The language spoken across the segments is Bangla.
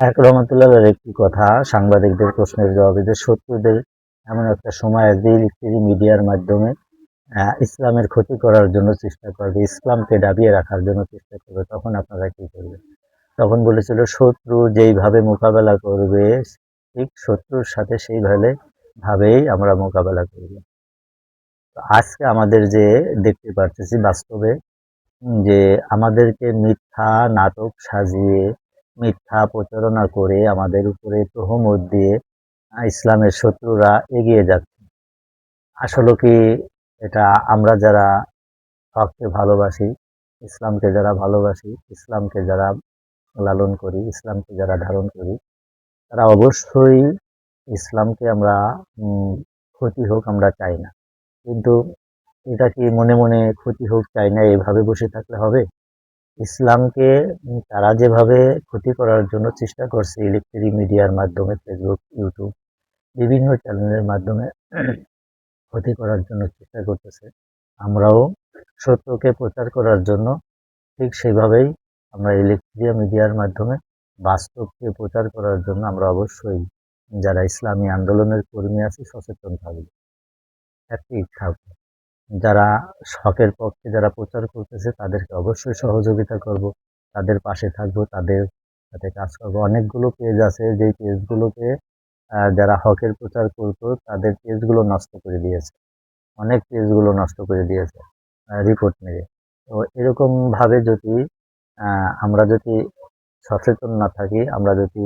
রহমতুল্লাহর একটি কথা, সাংবাদিকদের প্রশ্নের জবাবে যে শত্রুদের এমন একটা সময় আসবে ইলেকট্রিক মিডিয়ার মাধ্যমে ইসলামের ক্ষতি করার জন্য চেষ্টা করবে, ইসলামকে দাবিয়ে রাখার জন্য চেষ্টা করবে, তখন আপনারা কি করবেন? তখন বলেছিল শত্রু যেইভাবে মোকাবেলা করবে ঠিক শত্রুর সাথে সেইভাবেই আমরা মোকাবেলা করব। আজকে আমাদের যে দেখতে পারতেছি বাস্তবে যে আমাদেরকে মিথ্যা নাটক সাজিয়ে মিথ্যা প্রচারণা করে আমাদের উপরে তহমত দিয়ে ইসলামের শত্রুরা এগিয়ে যাচ্ছে। আসলে কি এটা আমরা যারা হককে ভালোবাসি, ইসলামকে যারা ভালোবাসি, ইসলামকে যারা লালন করি, ইসলামকে যারা ধারণ করি, তারা অবশ্যই ইসলামকে আমরা ক্ষতি হোক আমরা চাই না। কিন্তু এটা কি মনে মনে ক্ষতি হোক চাই না এভাবে বসে থাকলে হবে? ইসলামকে তারা যেভাবে ক্ষতি করার জন্য চেষ্টা করছে ইলেকট্রিক মিডিয়ার মাধ্যমে, ফেসবুক, ইউটিউব বিভিন্ন চ্যানেলের মাধ্যমে ক্ষতি করার জন্য চেষ্টা করতেছে, আমরাও সত্যকে প্রচার করার জন্য ঠিক সেভাবেই আমরা ইলেকট্রিক মিডিয়ার মাধ্যমে বাস্তবকে প্রচার করার জন্য আমরা অবশ্যই যারা ইসলামী আন্দোলনের কর্মী আছি সচেতন থাকব, অ্যাক্টিভ থাকব। যারা হকের পক্ষে যারা প্রচার করতেছে তাদেরকে অবশ্যই সহযোগিতা করব, তাদের পাশে থাকব, তাদের সাথে কাজ করব। অনেকগুলো পেজ আছে যে পেজগুলোকে যারা হকের প্রচার করতো তাদের পেজগুলো নষ্ট করে দিয়েছে, অনেক পেজগুলো নষ্ট করে দিয়েছে রিপোর্ট মেরে। তো এরকম ভাবে যদি আমরা যদি সচেতন না থাকি, আমরা যদি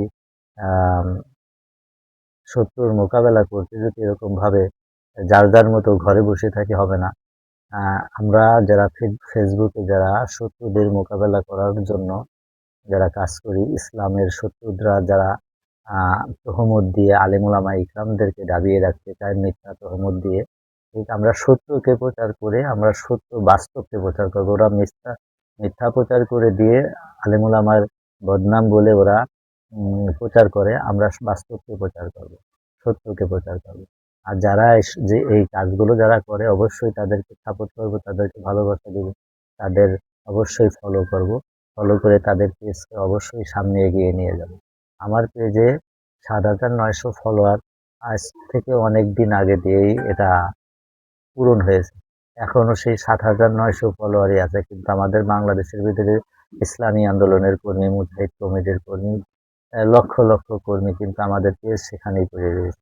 আহ শত্রুর মোকাবেলা করতে যদি এরকম ভাবে যার যার মতো ঘরে বসে থাকি হবে না। আমরা যারা ফেসবুকে যারা শত্রুদের মোকাবেলা করার জন্য যারা কাজ করি, ইসলামের শত্রুরা যারা তহমত দিয়ে আলেম ওলামা ইকরামদেরকে দাবিয়ে রাখতে চায় মিথ্যা তহমত দিয়ে, ঠিক আমরা সত্যকে প্রচার করে আমরা সত্য বাস্তবকে প্রচার করবো। ওরা মিথ্যা মিথ্যা প্রচার করে দিয়ে আলেম ওলামার বদনাম বলে ওরা প্রচার করে, আমরা বাস্তবকে প্রচার করব, সত্যকে প্রচার করব। আর যারা যে এই কাজগুলো যারা করে অবশ্যই তাদেরকে সাপোর্ট করব, তাদেরকে ভালোবাসা দেব, তাদের অবশ্যই ফলো করব, ফলো করে তাদের পেজকে অবশ্যই সামনে এগিয়ে নিয়ে যাব। আমার পেজে ৭,৯০০ ফলোয়ার আজ থেকে অনেক দিন আগে দিয়েই এটা পূরণ হয়েছে। এখনো সেই ৭,৯০০ ফলোয়ারই আছে, কিন্তু আমাদের বাংলাদেশের ভিতরে ইসলামী আন্দোলনের কর্মী, মুজাহিদ কমিটির কর্মী, লক্ষ লক্ষ কর্মী কিন্তু আমাদের পেজ সেখানেই পড়ে রয়েছে।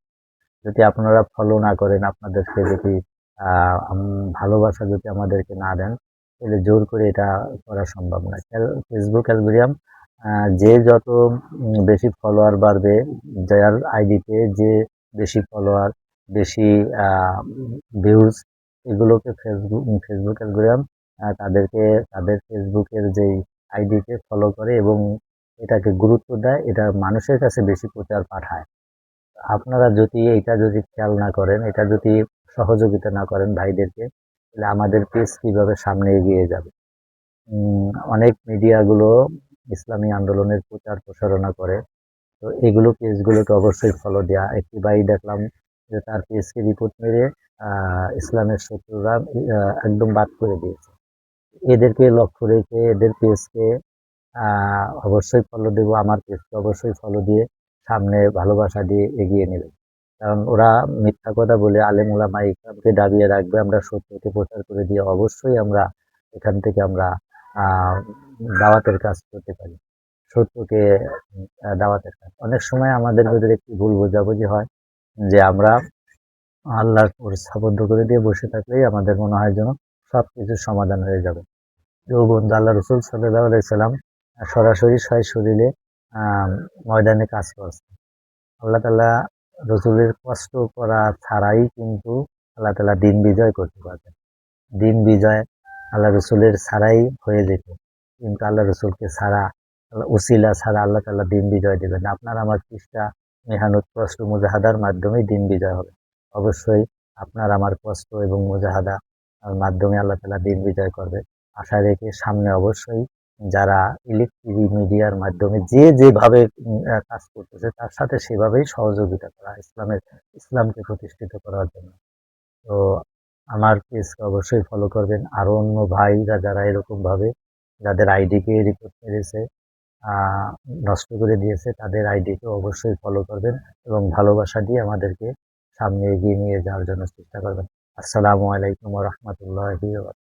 যদি আপনারা ফলো না করেন, আপনাদেরকে যদি ভালোবাসা যদি আমাদেরকে না দেন, তাহলে জোর করে এটা করা সম্ভব না। ফেসবুক অ্যালগোরিদম যে যত বেশি ফলোয়ার বাড়বে, যার আইডিতে যে বেশি ফলোয়ার, বেশি ভিউজ, এগুলোকে ফেসবুক অ্যালগোরিদম তাদেরকে তাদের ফেসবুকের যেই আইডিকে ফলো করে এবং এটাকে গুরুত্ব দেয়, এটা মানুষের কাছে বেশি প্রচার পাঠায়। আপনারা যদি এটা যদি খেয়াল না করেন, এটা যদি সহযোগিতা না করেন ভাইদেরকে, তাহলে আমাদের পেজ কিভাবে সামনে এগিয়ে যাবে? অনেক মিডিয়াগুলো ইসলামী আন্দোলনের প্রচার প্রসারণা করে, তো এগুলো পেজগুলোকে অবশ্যই ফলো দেওয়া। একটি ভাই দেখলাম যে তার পেজকে রিপোর্ট মেরে ইসলামের শত্রুরা একদম বাদ করে দিয়েছে। এদেরকে লক্ষ্য রেখে এদের পেজকে অবশ্যই ফলো দেব, আমার পেজকে অবশ্যই ফলো দিয়ে সামনে ভালোবাসা দিয়ে এগিয়ে নেবে। কারণ ওরা মিথ্যা কথা বলে আলেম ওলামা ইকরামকে দাবিয়ে রাখবে, আমরা সত্যকে প্রচার করে দিয়ে অবশ্যই আমরা এখান থেকে আমরা আহ দাওয়াতের কাজ করতে পারি, সত্যকে দাওয়াতের কাজ। অনেক সময় আমাদের ভিতরে একটি ভুল বোঝাবুঝি হয় যে আমরা আল্লাহর সাবদ্ধ করে দিয়ে বসে থাকলেই আমাদের মনে হয় যেন সবকিছুর সমাধান হয়ে যাবে। যে বন্ধু আল্লাহ রসুল সাল্লাল্লাহু আলাইহি সাল্লাম সরাসরি সশরীরে ময়দানে কাজ করছে। আল্লাহ তাআলা রসুলের কষ্ট করা ছাড়াই কিন্তু আল্লাহ তাআলা দিন বিজয় করতে পারতেন। দিন বিজয় আল্লাহ রসুলের ছাড়াই হয়ে যেত, কিন্তু আল্লাহ রসুলকে ছাড়া, উসিলা ছাড়া আল্লাহ তাআলা দিন বিজয় দেবেন না। আপনার আমার চেষ্টা, মেহনত, কষ্ট, মুজাহাদার মাধ্যমেই দিন বিজয় হবে। অবশ্যই আপনার আমার কষ্ট এবং মুজাহাদা মাধ্যমে আল্লাহ তাআলা দিন বিজয় করবে আশা রেখে সামনে অবশ্যই যারা ইলেকট্রিক মিডিয়ার মাধ্যমে যে যেভাবে কাজ করতেছে তার সাথে সেভাবেই সহযোগিতা করা ইসলামকে প্রতিষ্ঠিত করার জন্য। তো আমার পেজকে অবশ্যই ফলো করবেন। আরো অন্য ভাইরা যারা এরকম ভাবে যাদের আইডিকে রিপোর্ট মেরেছে আহ, নষ্ট করে দিয়েছে, তাদের আইডিকে অবশ্যই ফলো করবেন এবং ভালোবাসা দিয়ে আমাদেরকে সামনে এগিয়ে নিয়ে যাওয়ার জন্য চেষ্টা করবেন। আসসালামু আলাইকুম ওয়া রাহমাতুল্লাহি ওয়া বারাকাতুহু।